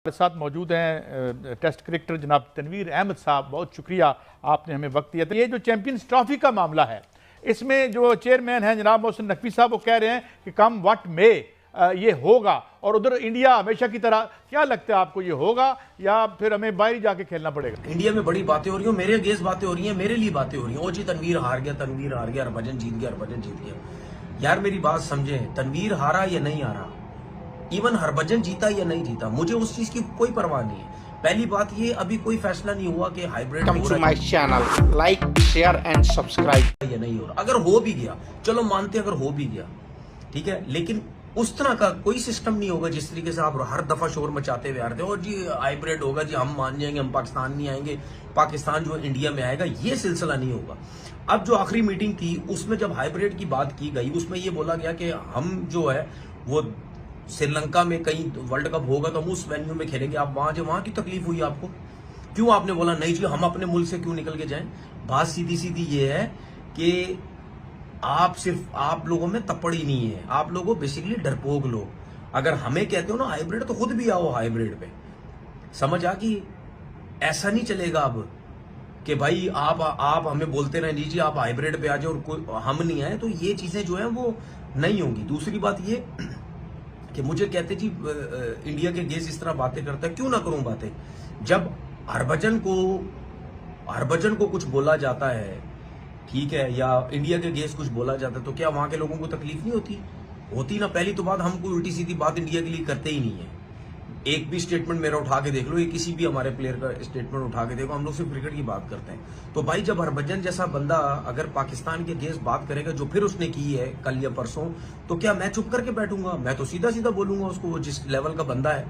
हमारे साथ मौजूद हैं टेस्ट क्रिकेटर जनाब तनवीर अहमद साहब। बहुत शुक्रिया आपने हमें वक्त दिया। तो ये जो चैंपियंस ट्रॉफी का मामला है, इसमें जो चेयरमैन हैं जनाब मोहसिन नकवी साहब, वो कह रहे हैं कि कम व्हाट मे ये होगा, और उधर इंडिया हमेशा की तरह। क्या लगता है आपको, ये होगा या फिर हमें बाहर ही जाके खेलना पड़ेगा? इंडिया में बड़ी बातें हो रही हैं, मेरे अगेंस्ट बातें हो रही हैं, मेरे लिए बातें हो रही हैं। ओ जी तनवीर हार गया, तनवीर हार गया, हरभजन जीत गया, हरभजन जीत गया। यार मेरी बात समझें, तनवीर हारा या नहीं हारा, इवन हरभजन जीता या नहीं जीता, मुझे उस चीज की कोई परवाह नहीं है। पहली बात ये, अभी कोई फैसला नहीं हुआ कि hybrid channel like share and subscribe या नहीं हो रहा। अगर हो भी गया, चलो मानते अगर हो भी गया, ठीक है, लेकिन उस तरह का कोई सिस्टम नहीं होगा जिस तरीके से आप हर दफा शोर मचाते हुए आ रहे थे। और जी हाइब्रिड होगा जी, हम मान जाएंगे, हम पाकिस्तान नहीं आएंगे, पाकिस्तान जो इंडिया में आएगा, ये सिलसिला नहीं होगा। अब जो आखिरी मीटिंग थी उसमें जब हाइब्रिड की बात की गई, उसमें ये बोला गया कि हम जो है वो श्रीलंका में कहीं वर्ल्ड कप होगा तो हम उस वेन्यू में खेलेंगे। आप वहां की तकलीफ हुई आपको? क्यों आपने बोला नहीं जी हम अपने मुल्क से क्यों निकल के जाएं? बात सीधी सीधी ये है कि आप लोगों में तपड़ ही नहीं है, आप लोगों बेसिकली डरपोक लोग। अगर हमें कहते हो ना हाइब्रिड, तो खुद भी आओ हाइब्रिड पे। समझ आ कि ऐसा नहीं चलेगा अब कि भाई आप हमें बोलते रहे जी आप हाइब्रिड पे आ जाओ और हम नहीं आए, तो ये चीजें जो है वो नहीं होंगी। दूसरी बात ये कि मुझे कहते जी इंडिया के गेस इस तरह बातें करता है, क्यों ना करूं बातें। जब हरभजन को कुछ बोला जाता है, ठीक है, या इंडिया के गेस कुछ बोला जाता है, तो क्या वहां के लोगों को तकलीफ नहीं होती ना? पहली तो बात, हम कोई उल्टी सीधी बात इंडिया के लिए करते ही नहीं है। एक भी स्टेटमेंट मेरा उठा के देख लो, ये किसी भी हमारे प्लेयर का स्टेटमेंट उठा के देखो, हम लोग सिर्फ क्रिकेट की बात करते हैं। तो भाई जब हरभजन जैसा बंदा अगर पाकिस्तान के अगेंस्ट बात करेगा, जो फिर उसने की है कल या परसों, तो क्या मैं चुप करके बैठूंगा? मैं तो सीधा सीधा बोलूंगा उसको, जिस लेवल का बंदा है।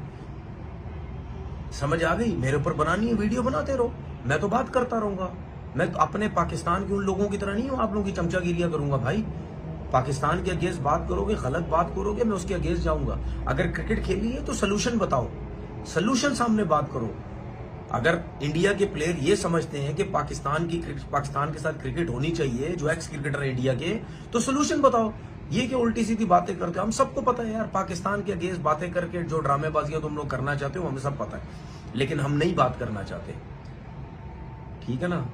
समझ आ गई? मेरे ऊपर बनानी है वीडियो, बनाते रहो, मैं तो बात करता रहूंगा। मैं अपने पाकिस्तान के उन लोगों की तरह नहीं हूं, आप लोगों की चमचागिरिया करूंगा। भाई पाकिस्तान के अगेंस्ट बात करोगे, गलत बात करोगे, मैं उसके अगेंस्ट जाऊंगा। अगर क्रिकेट खेलनी है तो सोल्यूशन बताओ, सोल्यूशन सामने बात करो। अगर इंडिया के प्लेयर ये समझते हैं कि पाकिस्तान के साथ क्रिकेट होनी चाहिए, जो एक्स क्रिकेटर है इंडिया के, तो सोल्यूशन बताओ। ये क्या उल्टी सीधी बातें करते हो? हम सबको पता है यार, पाकिस्तान के अगेंस्ट बातें करके जो ड्रामेबाजियां तुम लोग करना चाहते हो, हमें सब पता है, लेकिन हम नहीं बात करना चाहते, ठीक है ना?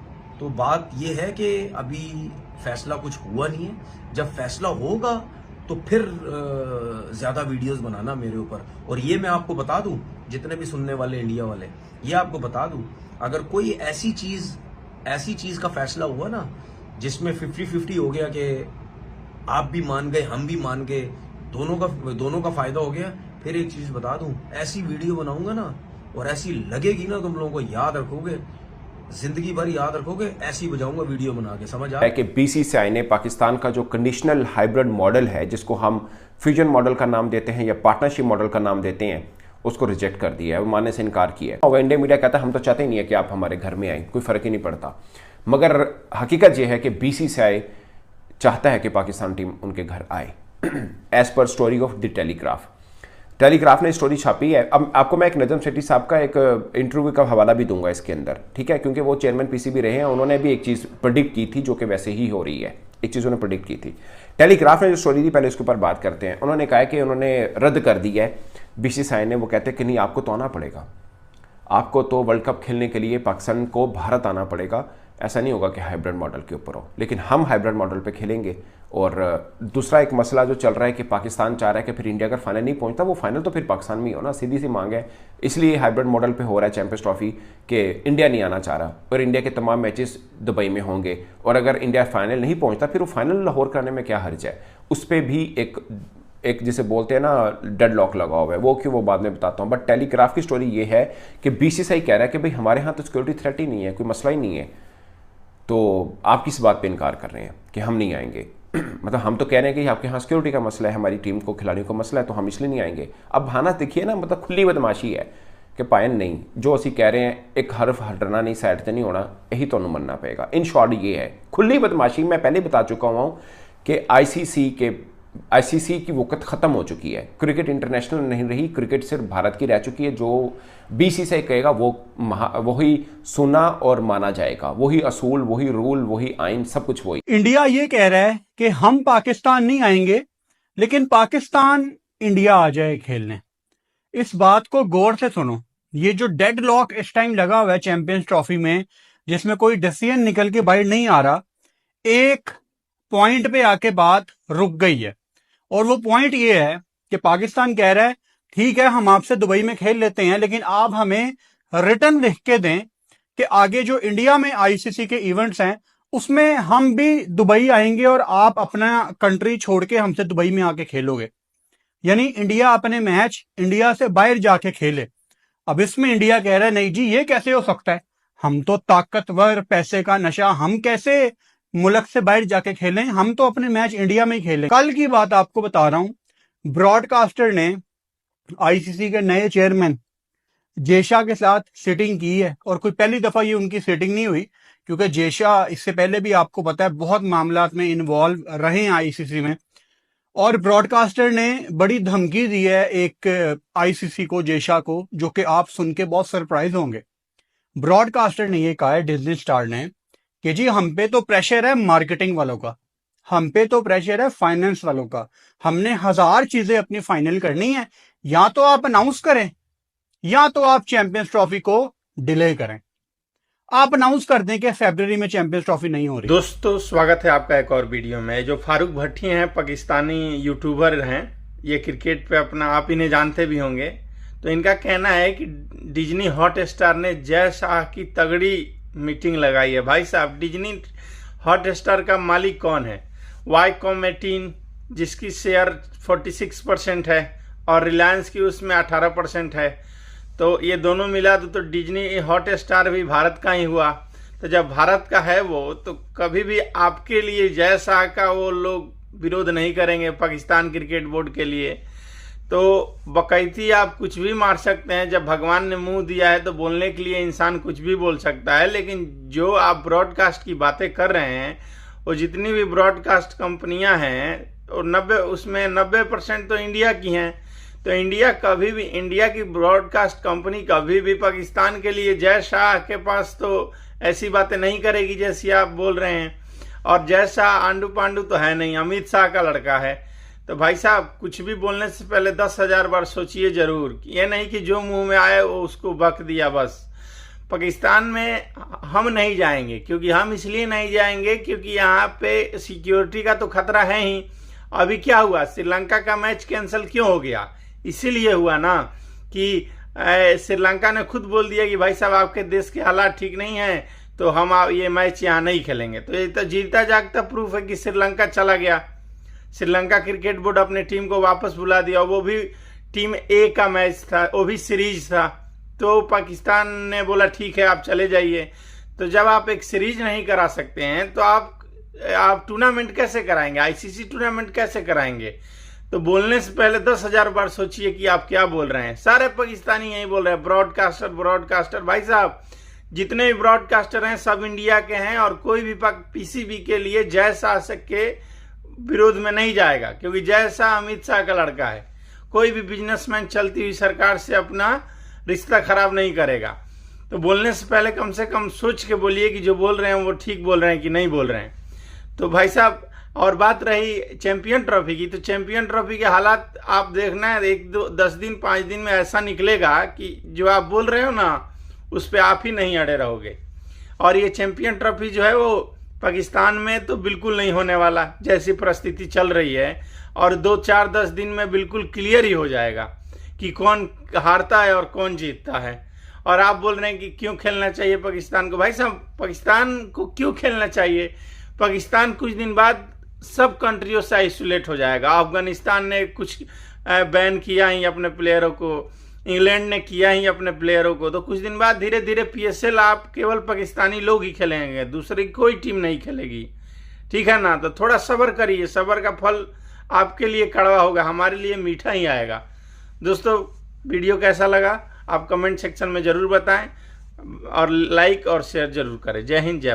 तो बात यह है कि अभी फैसला कुछ हुआ नहीं है। जब फैसला होगा तो फिर ज्यादा वीडियोस बनाना मेरे ऊपर। और ये मैं आपको बता दूं, जितने भी सुनने वाले इंडिया वाले, ये आपको बता दूं, अगर कोई ऐसी चीज का फैसला हुआ ना जिसमें 50-50 हो गया कि आप भी मान गए, हम भी मान गए, दोनों का फायदा हो गया, फिर एक चीज बता दूं, ऐसी वीडियो बनाऊंगा ना, और ऐसी लगेगी ना, तुम लोगों को याद रखोगे, जिंदगी भर याद रखोगे, ऐसी बजाऊंगा वीडियो बना के। समझ आ कि बीसीसीआई ने पाकिस्तान का जो कंडीशनल हाइब्रिड मॉडल है, जिसको हम फ्यूजन मॉडल का नाम देते हैं या पार्टनरशिप मॉडल का नाम देते हैं, उसको रिजेक्ट कर दिया है, वो मानने से इनकार किया है। और इंडिया मीडिया कहता है हम तो चाहते ही नहीं है कि आप हमारे घर में आए, कोई फर्क ही नहीं पड़ता। मगर हकीकत यह है कि बीसीसीआई चाहता है कि पाकिस्तान टीम उनके घर आए, एज पर स्टोरी ऑफ द टेलीग्राफ ने स्टोरी छापी है। अब आपको मैं एक नजम सेठी साहब का एक इंटरव्यू का हवाला भी दूंगा इसके अंदर, ठीक है, क्योंकि वो चेयरमैन पीसीबी रहे हैं, उन्होंने भी एक चीज़ प्रेडिक्ट की थी जो कि वैसे ही हो रही है। एक चीज़ उन्होंने प्रेडिक्ट की थी। टेलीग्राफ ने जो स्टोरी दी, पहले उसके ऊपर बात करते हैं। उन्होंने कहा कि उन्होंने रद्द कर दिया है बीसीसीआई ने। वो कहते हैं कि नहीं, आपको तो आना पड़ेगा, आपको तो वर्ल्ड कप खेलने के लिए पाकिस्तान को भारत आना पड़ेगा। ऐसा नहीं होगा कि हाइब्रिड मॉडल के ऊपर हो, लेकिन हम हाइब्रिड मॉडल पे खेलेंगे। और दूसरा एक मसला जो चल रहा है कि पाकिस्तान चाह रहा है कि फिर इंडिया अगर फाइनल नहीं पहुंचता, वो फाइनल तो फिर पाकिस्तान में ही हो ना, सीधी सी मांग है। इसलिए हाइब्रिड मॉडल पे हो रहा है चैंपियंस ट्रॉफी कि इंडिया नहीं आना चाह रहा, और इंडिया के तमाम मैचेस दुबई में होंगे। और अगर इंडिया फाइनल नहीं पहुंचता, फिर वो फाइनल लाहौर करने में क्या हर्ज है? उस पर भी एक जिसे बोलते हैं ना डेड लॉक लगा हुआ है, वो क्यों, वो बाद में बताता हूँ। बट टेलीग्राफ की स्टोरी ये है कि बीसीसीआई कह रहा है कि भाई हमारे यहाँ तो सिक्योरिटी थ्रेट ही नहीं है, कोई मसला ही नहीं है, तो आप किस बात पे इनकार कर रहे हैं कि हम नहीं आएंगे? मतलब हम तो कह रहे हैं कि आपके यहाँ सिक्योरिटी का मसला है, हमारी टीम को, खिलाड़ियों का मसला है, तो हम इसलिए नहीं आएंगे। अब बहाना देखिए ना, मतलब खुली बदमाशी है कि पायन नहीं, जो असी कह रहे हैं एक हरफ हटना नहीं, साइड से नहीं होना, यही तो मनना पड़ेगा। इन शॉर्ट ये है खुली बदमाशी। मैं पहले बता चुका हूँ कि आईसीसी की वक़्त ख़त्म हो चुकी है, क्रिकेट इंटरनेशनल नहीं रही, क्रिकेट सिर्फ भारत की रह चुकी है। जो बीसीसीआई कहेगा वही सुना और माना जाएगा, वही असूल, वही रूल, वही आइन, सब कुछ वही। इंडिया ये कह रहा है कि हम पाकिस्तान नहीं आएंगे, लेकिन पाकिस्तान इंडिया आ जाए खेलने। इस बात को गौर से सुनो। ये जो डेड लॉक इस टाइम लगा हुआ है चैंपियंस ट्रॉफी में, जिसमें कोई डिसीजन निकल के बाहर नहीं आ रहा, एक पॉइंट पे आके बात रुक गई है। और वो पॉइंट ये है कि पाकिस्तान कह रहा है ठीक है हम आपसे दुबई में खेल लेते हैं, लेकिन आप हमें रिटर्न लिख के दें कि आगे जो इंडिया में आईसीसी के इवेंट्स हैं उसमें हम भी दुबई आएंगे और आप अपना कंट्री छोड़ के हमसे दुबई में आके खेलोगे। यानी इंडिया अपने मैच इंडिया से बाहर जाके खेले। अब इसमें इंडिया कह रहा है नहीं जी ये कैसे हो सकता है, हम तो ताकतवर, पैसे का नशा, हम कैसे मुल्क से बाहर जाके खेलें, हम तो अपने मैच इंडिया में ही खेलें। कल की बात आपको बता रहा हूं, ब्रॉडकास्टर ने आईसीसी के नए चेयरमैन जेशा के साथ सिटिंग की है, और कोई पहली दफा ये उनकी सिटिंग नहीं हुई, क्योंकि जेशा इससे पहले भी आपको पता है बहुत मामलात में इन्वॉल्व रहे हैं आईसीसी में। और ब्रॉडकास्टर ने बड़ी धमकी दी है एक आईसीसी को, जेशा को, जो कि आप सुन के बहुत सरप्राइज होंगे। ब्रॉडकास्टर ने ये कहा है, डिज्नी स्टार ने, कि जी हम पे तो प्रेशर है मार्केटिंग वालों का, हम पे तो प्रेशर है फाइनेंस वालों का, हमने 1000 चीजें अपनी फाइनल करनी है, या तो आप अनाउंस करें या तो आप चैंपियंस ट्रॉफी को डिले करें। आप अनाउंस कर दें कि फरवरी में चैंपियंस ट्रॉफी नहीं हो रही। दोस्तों स्वागत है आपका एक और वीडियो में। जो फारूक भट्टी हैं, पाकिस्तानी यूट्यूबर हैं, ये क्रिकेट पे अपना, आप इन्हें जानते भी होंगे। तो इनका कहना है कि डिज्नी हॉट स्टार ने जय शाह की तगड़ी मीटिंग लगाई है। भाई साहब, डिज्नी हॉट स्टार का मालिक कौन है? वाईकॉम18, जिसकी शेयर 46% है, और रिलायंस की उसमें 18% है। तो ये दोनों मिला तो डिज्नी हॉट स्टार भी भारत का ही हुआ। तो जब भारत का है वो, तो कभी भी आपके लिए जय शाह का वो लोग विरोध नहीं करेंगे पाकिस्तान क्रिकेट बोर्ड के लिए। तो बकैती आप कुछ भी मार सकते हैं, जब भगवान ने मुंह दिया है तो बोलने के लिए इंसान कुछ भी बोल सकता है। लेकिन जो आप ब्रॉडकास्ट की बातें कर रहे हैं, वो जितनी भी ब्रॉडकास्ट कंपनियां हैं, और 90% तो इंडिया की हैं। तो इंडिया कभी भी, इंडिया की ब्रॉडकास्ट कंपनी कभी भी पाकिस्तान के लिए जय शाह के पास तो ऐसी बातें नहीं करेगी जैसी आप बोल रहे हैं। और जय शाह आंडू पांडू तो है नहीं, अमित शाह का लड़का है। तो भाई साहब, कुछ भी बोलने से पहले 10,000 बार सोचिए जरूर। ये नहीं कि जो मुंह में आए वो उसको बक दिया बस। पाकिस्तान में हम नहीं जाएंगे, क्योंकि हम इसलिए नहीं जाएंगे क्योंकि यहाँ पे सिक्योरिटी का तो खतरा है ही। अभी क्या हुआ, श्रीलंका का मैच कैंसिल क्यों हो गया? इसीलिए हुआ ना कि श्रीलंका ने खुद बोल दिया कि भाई साहब आपके देश के हालात ठीक नहीं है, तो हम ये मैच यहाँ नहीं खेलेंगे। तो ये तो जीता जागता प्रूफ है कि श्रीलंका चला गया। श्रीलंका क्रिकेट बोर्ड अपने टीम को वापस बुला दिया, वो भी टीम ए का मैच था, वो भी सीरीज था। तो पाकिस्तान ने बोला ठीक है आप चले जाइए। तो जब आप एक सीरीज नहीं करा सकते हैं तो आप टूर्नामेंट कैसे कराएंगे? आईसीसी टूर्नामेंट कैसे कराएंगे? तो बोलने से पहले 10,000 बार सोचिए कि आप क्या बोल रहे हैं। सारे पाकिस्तानी यही बोल रहे हैं, ब्रॉडकास्टर। भाई साहब, जितने भी ब्रॉडकास्टर हैं सब इंडिया के हैं, और कोई भी पीसीबी के लिए जय शाह के विरोध में नहीं जाएगा, क्योंकि जय शाह अमित शाह का लड़का है। कोई भी बिजनेसमैन चलती हुई सरकार से अपना रिश्ता खराब नहीं करेगा। तो बोलने से पहले कम से कम सोच के बोलिए कि जो बोल रहे हैं वो ठीक बोल रहे हैं कि नहीं बोल रहे हैं। तो भाई साहब, और बात रही चैंपियन ट्रॉफी की, तो चैंपियन ट्रॉफी के हालात आप देखना है, 10 दिन 5 दिन में ऐसा निकलेगा कि जो आप बोल रहे हो ना उस पर आप ही नहीं अड़े रहोगे। और ये चैंपियन ट्रॉफी जो है वो पाकिस्तान में तो बिल्कुल नहीं होने वाला, जैसी परिस्थिति चल रही है। और 2-4-10 दिन में बिल्कुल क्लियर ही हो जाएगा कि कौन हारता है और कौन जीतता है। और आप बोल रहे हैं कि क्यों खेलना चाहिए पाकिस्तान को? भाई साहब, पाकिस्तान को क्यों खेलना चाहिए? पाकिस्तान कुछ दिन बाद सब कंट्रियों से आइसोलेट हो जाएगा। अफगानिस्तान ने कुछ बैन किया ही अपने प्लेयरों को, इंग्लैंड ने किया ही अपने प्लेयरों को। तो कुछ दिन बाद धीरे धीरे पीएसएल आप केवल पाकिस्तानी लोग ही खेलेंगे, दूसरी कोई टीम नहीं खेलेगी। ठीक है ना? तो थोड़ा सब्र करिए, सब्र का फल आपके लिए कड़वा होगा, हमारे लिए मीठा ही आएगा। दोस्तों, वीडियो कैसा लगा आप कमेंट सेक्शन में जरूर बताएं, और लाइक और शेयर जरूर करें। जय हिंद, जय भारत।